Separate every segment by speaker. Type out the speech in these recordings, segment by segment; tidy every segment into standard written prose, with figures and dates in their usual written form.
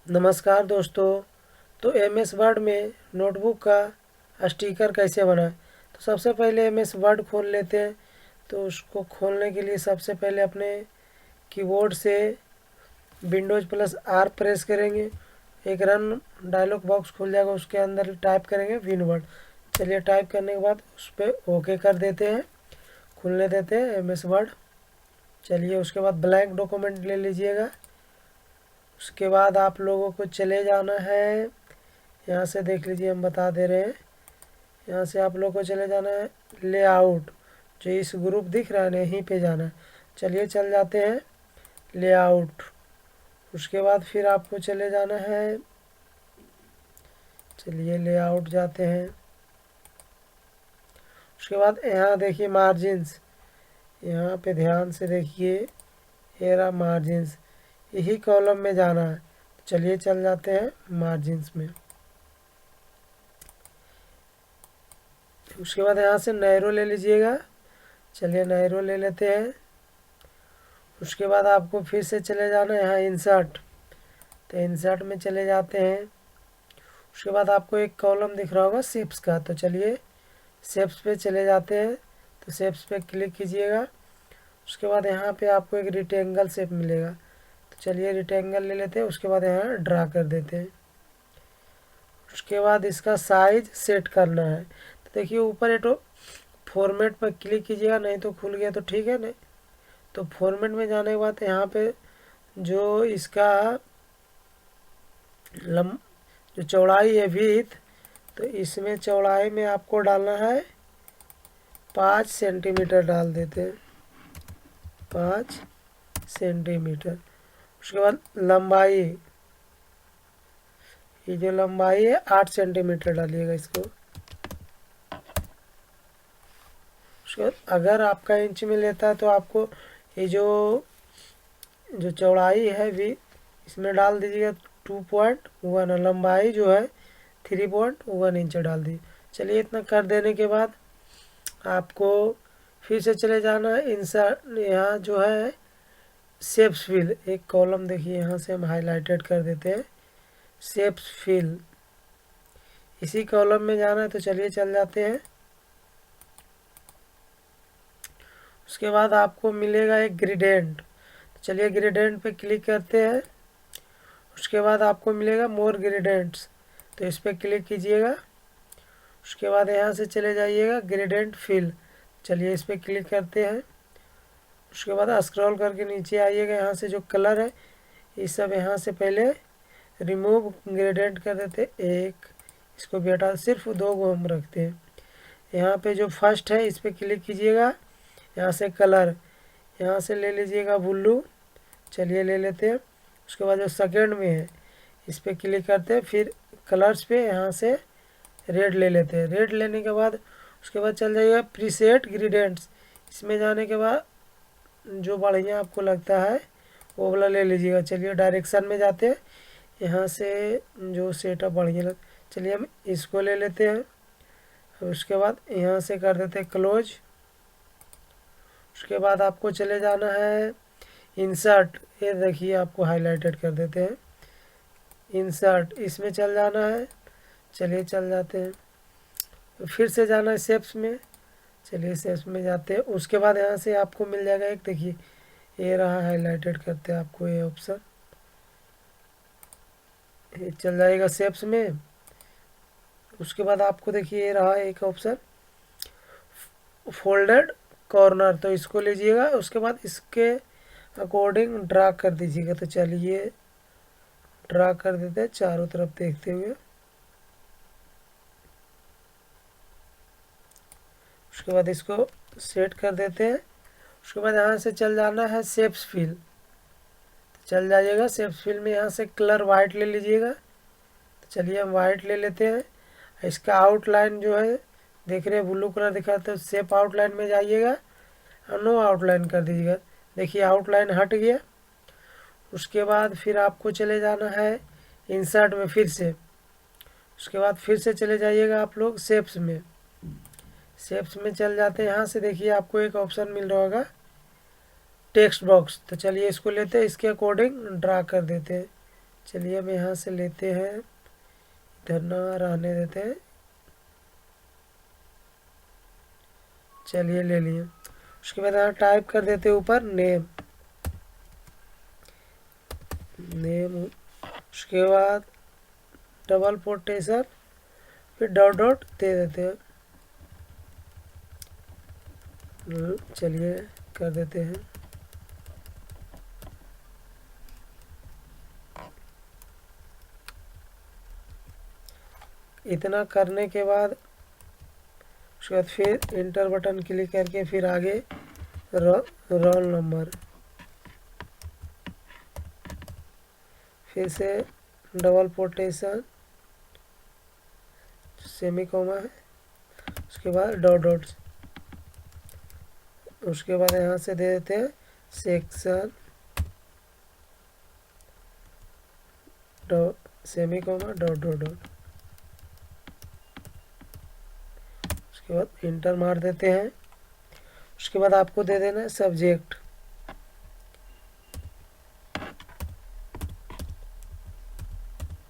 Speaker 1: नमस्कार दोस्तों। तो एम एस वर्ड में नोटबुक का स्टिकर कैसे बनाएं। तो सबसे पहले एम एस वर्ड खोल लेते हैं। तो उसको खोलने के लिए सबसे पहले अपने कीबोर्ड से विंडोज प्लस आर प्रेस करेंगे। एक रन डायलॉग बॉक्स खुल जाएगा, उसके अंदर टाइप करेंगे विनवर्ड। चलिए, टाइप करने के बाद उस पर ओके कर देते हैं, खुलने देते हैं एम एस वर्ड। चलिए, उसके बाद ब्लैंक डॉक्यूमेंट ले लीजिएगा। उसके बाद आप लोगों को चले जाना है, यहाँ से देख लीजिए, हम बता दे रहे हैं। यहाँ से आप लोगों को चले जाना है लेआउट, जो इस ग्रुप दिख रहा है ना, यहीं पे जाना है। चलिए, चल जाते हैं लेआउट। उसके बाद फिर आपको चले जाना है, चलिए लेआउट जाते हैं। उसके बाद यहाँ देखिए मार्जिन्स, यहाँ पे ध्यान से देखिए, ये रहा मार्जिन्स, यही कॉलम में जाना है। चलिए, चल जाते हैं मार्जिन्स में। उसके बाद यहाँ से नैरो ले लीजिएगा। चलिए, नैरो ले लेते हैं। उसके बाद आपको फिर से चले जाना है यहाँ इंसर्ट, तो इंसर्ट में चले जाते हैं। उसके बाद आपको एक कॉलम दिख रहा होगा शेप्स का, तो चलिए शेप्स पे चले जाते हैं। तो शेप्स पे क्लिक कीजिएगा। उसके बाद यहाँ पे आपको एक रेक्टेंगल शेप मिलेगा, तो चलिए रेक्टेंगल ले लेते हैं। उसके बाद यहाँ ड्रा कर देते हैं। उसके बाद इसका साइज सेट करना है। तो देखिए ऊपर ये तो फॉर्मेट पर क्लिक कीजिएगा, नहीं तो खुल गया तो ठीक है। नहीं तो फॉर्मेट में जाने के बाद यहाँ पे जो इसका जो चौड़ाई है विड्थ, तो इसमें चौड़ाई में आपको डालना है 5 सेंटीमीटर डाल देते हैं, 5 सेंटीमीटर। उसके बाद लंबाई, ये जो लंबाई है 8 सेंटीमीटर डालिएगा इसको। उसके बाद अगर आपका इंच में लेता है तो आपको ये जो चौड़ाई है भी इसमें डाल दीजिएगा 2.1, लंबाई जो है 3.1 इंच डाल दी। चलिए, इतना कर देने के बाद आपको फिर से चले जाना है इंसर्ट, यहाँ जो है शेप्स फिल, एक कॉलम देखिए, यहाँ से हम हाईलाइटेड कर देते हैं शेप्स फिल, इसी कॉलम में जाना है। तो चलिए, चल जाते हैं। उसके बाद आपको मिलेगा एक ग्रेडियंट, तो चलिए ग्रेडियंट पे क्लिक करते हैं। उसके बाद आपको मिलेगा मोर ग्रेडियंट्स, तो इस पर क्लिक कीजिएगा। उसके बाद यहाँ से चले जाइएगा ग्रेडियंट फिल, चलिए इस पर क्लिक करते हैं। उसके बाद स्क्रॉल करके नीचे आइएगा, यहाँ से जो कलर है ये सब यहाँ से पहले रिमूव ग्रेडियंट कर देते, एक इसको भी हटा, सिर्फ 2 को हम रखते हैं। यहाँ पे जो फर्स्ट है इस पर क्लिक कीजिएगा, यहाँ से कलर, यहाँ से ले लीजिएगा ब्लू, चलिए ले लेते हैं। उसके बाद जो सेकेंड में है इस पर क्लिक करते हैं, फिर कलर्स पे यहाँ से रेड ले लेते हैं। रेड लेने के बाद उसके बाद चल जाइएगा प्रीसेट ग्रेडियंट्स, इसमें जाने के बाद जो बढ़िया आपको लगता है वो वाला ले लीजिएगा। चलिए डायरेक्शन में जाते हैं, यहाँ से जो सेटअप बढ़िया लग, चलिए हम इसको ले लेते हैं। उसके बाद यहाँ से कर देते हैं क्लोज। उसके बाद आपको चले जाना है इंसर्ट, ये देखिए आपको हाईलाइटेड कर देते हैं इंसर्ट, इसमें चल जाना है। चलिए, चल जाते हैं। तो फिर से जाना है शेप्स में, चलिए शेप्स में जाते हैं। उसके बाद यहाँ से आपको मिल जाएगा एक, देखिए ये रहा हाईलाइटेड करते हैं आपको ये ऑप्शन, ये चल जाएगा शेप्स में। उसके बाद आपको देखिए ये रहा एक ऑप्शन फोल्डेड कॉर्नर, तो इसको लीजिएगा। उसके बाद इसके अकॉर्डिंग ड्रा कर दीजिएगा। तो चलिए ड्रा कर देते हैं चारों तरफ देखते हुए। उसके बाद इसको सेट कर देते हैं। उसके बाद यहाँ से चल जाना है शेप्स फिल, तो चल जाइएगा शेप्स फिल में, यहाँ से कलर वाइट ले लीजिएगा। तो चलिए हम वाइट ले लेते हैं। इसका आउटलाइन जो है देख रहे हैं ब्लू कलर दिखाते हैं, शेप आउटलाइन में जाइएगा और नो आउटलाइन कर दीजिएगा। देखिए आउटलाइन हट गया। उसके बाद फिर आपको चले जाना है इंसर्ट में फिर से। उसके बाद फिर से चले जाइएगा आप लोग शेप्स में, शेप्स में चल जाते हैं। यहाँ से देखिए आपको एक ऑप्शन मिल रहा होगा टेक्स्ट बॉक्स, तो चलिए इसको लेते हैं, इसके अकॉर्डिंग ड्रा कर देते हैं। चलिए हम यहाँ से लेते हैं, इधर ना रहने देते हैं। चलिए ले लिए। उसके बाद यहाँ टाइप कर देते हैं ऊपर नेम, उसके बाद डबल कोटेशन, फिर डॉट डॉट दे देते हैं। चलिए कर देते हैं। इतना करने के बाद उसके बाद फिर इंटर बटन क्लिक करके फिर आगे रोल नंबर, फिर से डबल कोटेशन सेमीकोमा है, उसके बाद डॉट डॉट, उसके बाद यहाँ से दे देते हैं सेक्शन सेमीकोमा डॉट डॉट डॉट, उसके बाद इंटर मार देते हैं। उसके बाद आपको दे देना है सब्जेक्ट,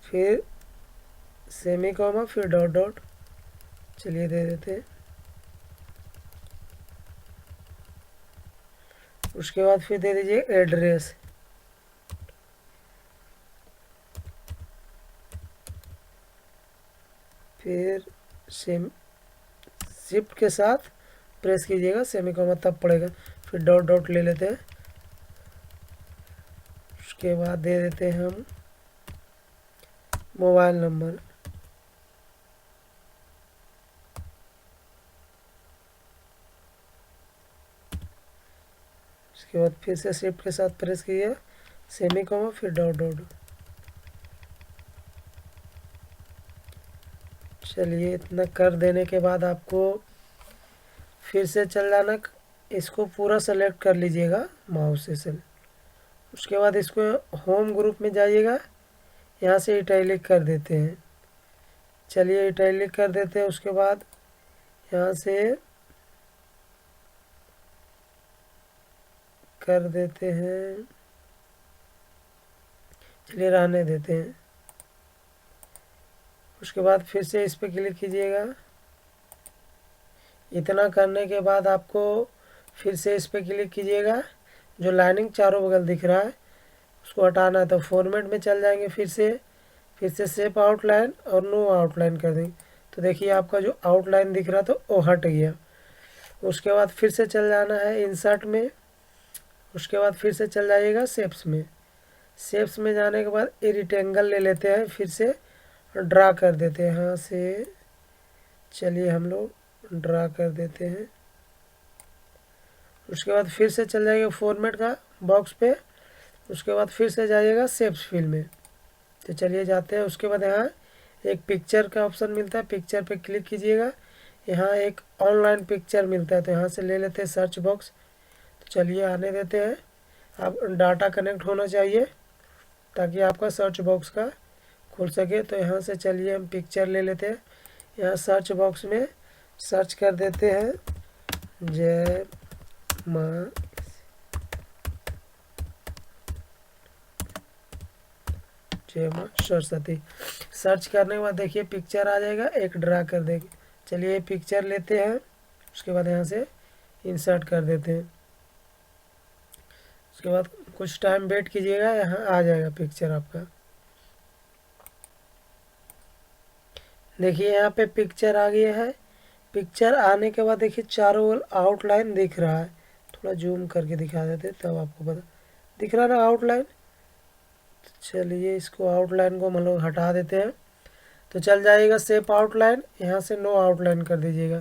Speaker 1: फिर सेमीकोमा, फिर डॉट डॉट। चलिए दे देते हैं। उसके बाद फिर दे दीजिए एड्रेस, फिर शिफ्ट के साथ प्रेस कीजिएगा, सेमीकोमा तब पड़ेगा। फिर डॉट डॉट ले लेते हैं। उसके बाद दे देते हैं हम मोबाइल नंबर, उसके बाद फिर से शिफ्ट के साथ प्रेस कीजिए, सेमीकोमा, फिर डॉट डॉट। चलिए इतना कर देने के बाद आपको फिर से चल जाना, इसको पूरा सेलेक्ट कर लीजिएगा माउस से उसके बाद इसको होम ग्रुप में जाइएगा, यहाँ से इटैलिक कर देते हैं। चलिए इटैलिक कर देते हैं। उसके बाद यहाँ से कर देते हैं, चलिए रहने देते हैं। उसके बाद फिर से इस पर क्लिक कीजिएगा। इतना करने के बाद आपको फिर से इस पर क्लिक कीजिएगा, जो लाइनिंग चारों बगल दिख रहा है उसको हटाना है, तो फॉर्मेट में चल जाएंगे। फिर से शेप आउटलाइन और नो आउटलाइन कर देंगे, तो देखिए आपका जो आउटलाइन दिख रहा था वो हट गया। उसके बाद फिर से चल जाना है इंसर्ट में, उसके बाद फिर से चल जाइएगा शेप्स में। शेप्स में जाने के बाद ये रेक्टेंगल ले लेते हैं, फिर से ड्रा कर देते हैं यहाँ से। चलिए हम लोग ड्रा कर देते हैं। उसके बाद फिर से चल जाइएगा फॉर्मेट का बॉक्स पे, उसके बाद फिर से जाइएगा शेप्स फील्ड में। तो चलिए जाते हैं। उसके बाद यहाँ एक पिक्चर का ऑप्शन मिलता है, पिक्चर पे क्लिक कीजिएगा। यहाँ एक ऑनलाइन पिक्चर मिलता है, तो यहाँ से ले लेते हैं सर्च बॉक्स। तो चलिए आने देते हैं। अब डाटा कनेक्ट होना चाहिए ताकि आपका सर्च बॉक्स का खुल सके। तो यहाँ से चलिए हम पिक्चर ले लेते हैं। यहाँ सर्च बॉक्स में सर्च कर देते हैं जय माँ सरस्वती। सर्च करने के बाद देखिए पिक्चर आ जाएगा, एक ड्रा कर देंगे। चलिए पिक्चर लेते हैं, उसके बाद यहाँ से इंसर्ट कर देते हैं। उसके बाद कुछ टाइम वेट कीजिएगा, यहाँ आ जाएगा पिक्चर आपका। देखिए यहाँ पे पिक्चर आ गया है। पिक्चर आने के बाद देखिए चारों ओर आउटलाइन दिख रहा है। थोड़ा जूम करके दिखा देते तब आपको पता दिख रहा ना आउटलाइन। चलिए इसको आउटलाइन को हम लोग हटा देते हैं, तो चल जाएगा शेप आउटलाइन। यहाँ से नो आउटलाइन कर दीजिएगा,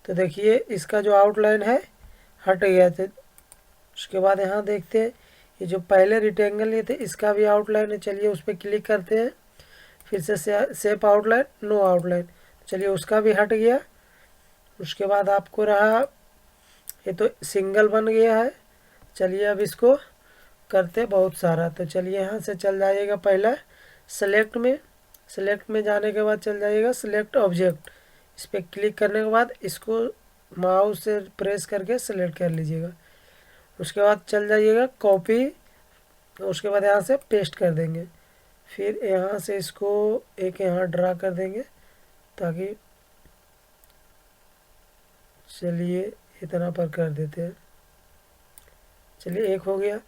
Speaker 1: तो देखिए इसका जो आउटलाइन है हट गया थे। उसके बाद यहाँ देखते हैं ये जो पहले रेक्टेंगल लिए थे इसका भी आउटलाइन है। चलिए उस पर क्लिक करते हैं, फिर से शेप आउटलाइन नो आउटलाइन, चलिए उसका भी हट गया। उसके बाद आपको रहा ये तो सिंगल बन गया है। चलिए अब इसको करते बहुत सारा। तो चलिए यहाँ से चल जाइएगा पहला सेलेक्ट में। सेलेक्ट में जाने के बाद चल जाइएगा सेलेक्ट ऑब्जेक्ट। इस पर क्लिक करने के बाद इसको माउस से प्रेस करके सेलेक्ट कर लीजिएगा। उसके बाद चल जाइएगा कॉपी, उसके बाद यहाँ से पेस्ट कर देंगे। फिर यहाँ से इसको एक यहाँ ड्रा कर देंगे ताकि, चलिए इतना पर कर देते हैं। चलिए एक हो गया।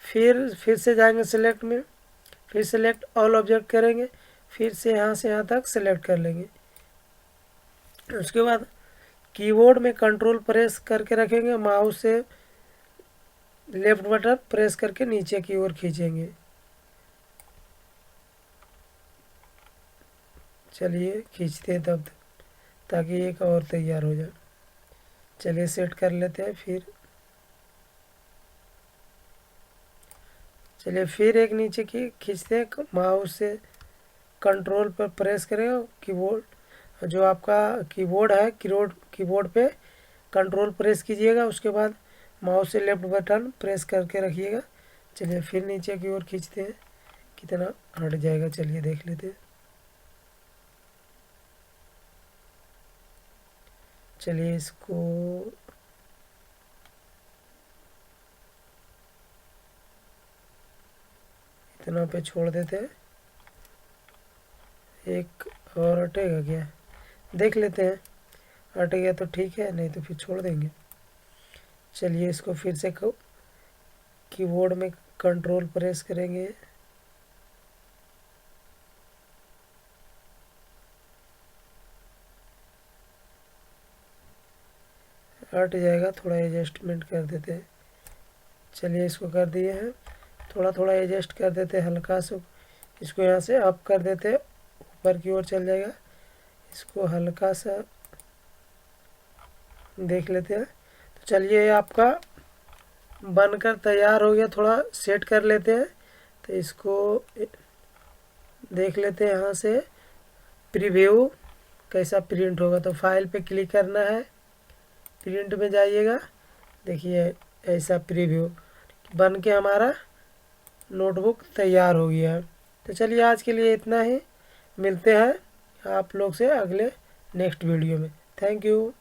Speaker 1: फिर से जाएंगे सेलेक्ट में, फिर सेलेक्ट ऑल ऑब्जेक्ट करेंगे, फिर से यहाँ से यहाँ तक सेलेक्ट कर लेंगे। उसके बाद कीबोर्ड में कंट्रोल प्रेस करके रखेंगे, माउस से लेफ्ट बटन प्रेस करके नीचे की ओर खींचेंगे। चलिए खींचते हैं तब ताकि एक और तैयार हो जाए। चलिए सेट कर लेते हैं। चलिए फिर एक नीचे की खींचते हैं, माउस से कंट्रोल पर प्रेस करेंगे, कीबोर्ड जो आपका कीबोर्ड है कीबोर्ड पे कंट्रोल प्रेस कीजिएगा, उसके बाद माउस से लेफ्ट बटन प्रेस करके रखिएगा। चलिए फिर नीचे की ओर खींचते हैं, कितना हट जाएगा चलिए देख लेते हैं। चलिए इसको इतना पे छोड़ देते हैं। एक और हटेगा क्या, देख लेते हैं, हट गया तो ठीक है, नहीं तो फिर छोड़ देंगे। चलिए इसको फिर से कीबोर्ड में कंट्रोल प्रेस करेंगे, हट जाएगा, थोड़ा एडजस्टमेंट कर देते हैं। चलिए इसको कर दिए हैं, थोड़ा थोड़ा एडजस्ट कर देते हैं हल्का सा, इसको यहाँ से अप कर देते हैं, ऊपर की ओर चल जाएगा। इसको हल्का सा देख लेते हैं। तो चलिए आपका बनकर तैयार हो गया, थोड़ा सेट कर लेते हैं। तो इसको देख लेते हैं यहाँ से प्रीव्यू कैसा प्रिंट होगा। तो फाइल पे क्लिक करना है, प्रिंट में जाइएगा, देखिए ऐसा प्रीव्यू बन के हमारा नोटबुक तैयार हो गया है। तो चलिए आज के लिए इतना ही, मिलते हैं आप लोग से अगले नेक्स्ट वीडियो में। Thank you.